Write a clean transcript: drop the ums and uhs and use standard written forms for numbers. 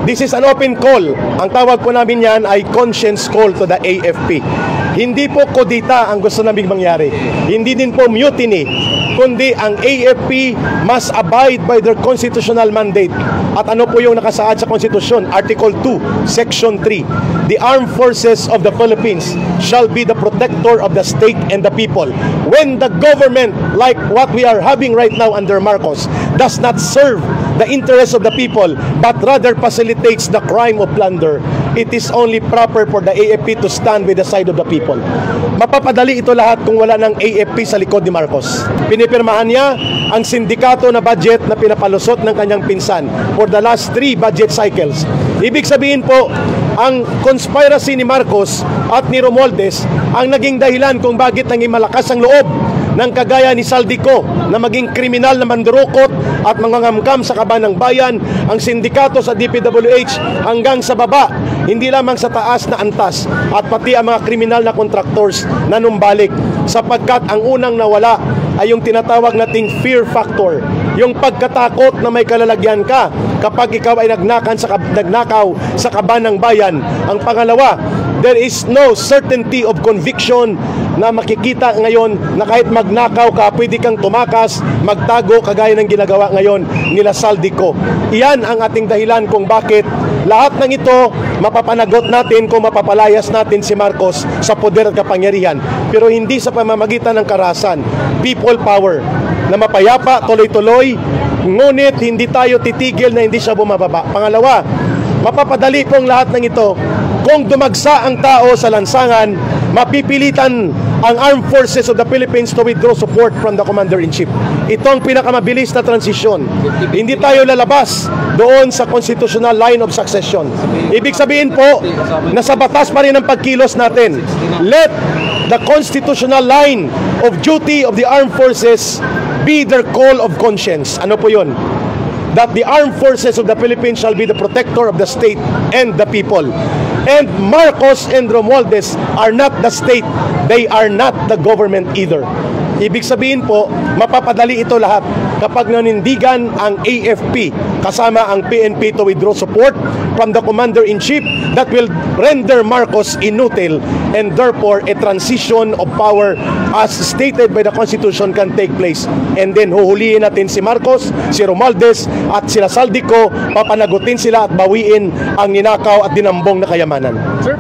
this is an open call. Ang tawag po namin yan ay conscience call to the AFP. Hindi po kodita ang gusto naming mangyari. Hindi din po mutiny, kundi ang AFP must abide by their constitutional mandate. At ano po yung nakasaad sa konstitusyon? Article 2, Section 3. The armed forces of the Philippines shall be the protector of the state and the people. When the government, like what we are having right now under Marcos, does not serve the interests of the people, but rather facilitates the crime of plunder, it is only proper for the AFP to stand with the side of the people. Mapapadali ito lahat kung wala ng AFP sa likod ni Marcos. Pinipirmahan niya ang sindikato na budget na pinapalusot ng kanyang pinsan for the last 3 budget cycles. Ibig sabihin po, ang conspiracy ni Marcos at ni Romualdez ang naging dahilan kung bakit naging malakas ang loob ng kagaya ni Saldico na maging kriminal na mandurukot at mangangamkam sa kaban ng bayan, ang sindikato sa DPWH hanggang sa baba, hindi lamang sa taas na antas, at pati ang mga kriminal na contractors na numbalik, sapagkat ang unang nawala ay yung tinatawag nating fear factor, yung pagkatakot na may kalalagyan ka kapag ikaw ay nagnakaw sa kaban ng bayan. Ang pangalawa, there is no certainty of conviction na makikita ngayon na kahit magnakaw ka, pwede kang tumakas, magtago, kagaya ng ginagawa ngayon nila Saldico. Iyan ang ating dahilan kung bakit lahat ng ito mapapanagot natin kung mapapalayas natin si Marcos sa poder at kapangyarihan. Pero hindi sa pamamagitan ng karahasan. People power na mapayapa, tuloy-tuloy, ngunit hindi tayo titigil na hindi siya bumababa. Pangalawa, mapapadali pong lahat ng ito kung dumagsa ang tao sa lansangan, mapipilitan ang Armed Forces of the Philippines to withdraw support from the Commander-in-Chief. Ito ang pinakamabilis na transisyon. Hindi tayo lalabas doon sa constitutional line of succession. Ibig sabihin po, nasa batas pa rin ang pagkilos natin. Let the constitutional line of duty of the Armed Forces be their call of conscience. Ano po yun? That the Armed Forces of the Philippines shall be the protector of the state and the people. And Marcos and Romualdez are not the state. They are not the government either. Ibig sabihin po, mapapadali ito lahat kapag nanindigan ang AFP kasama ang PNP to withdraw support from the Commander-in-Chief that will render Marcos inutile, and therefore a transition of power as stated by the Constitution can take place. And then huhulihin natin si Marcos, si Romualdez at sila Saldico, papanagutin sila at bawiin ang ninakaw at dinambong na kayamanan. Sir?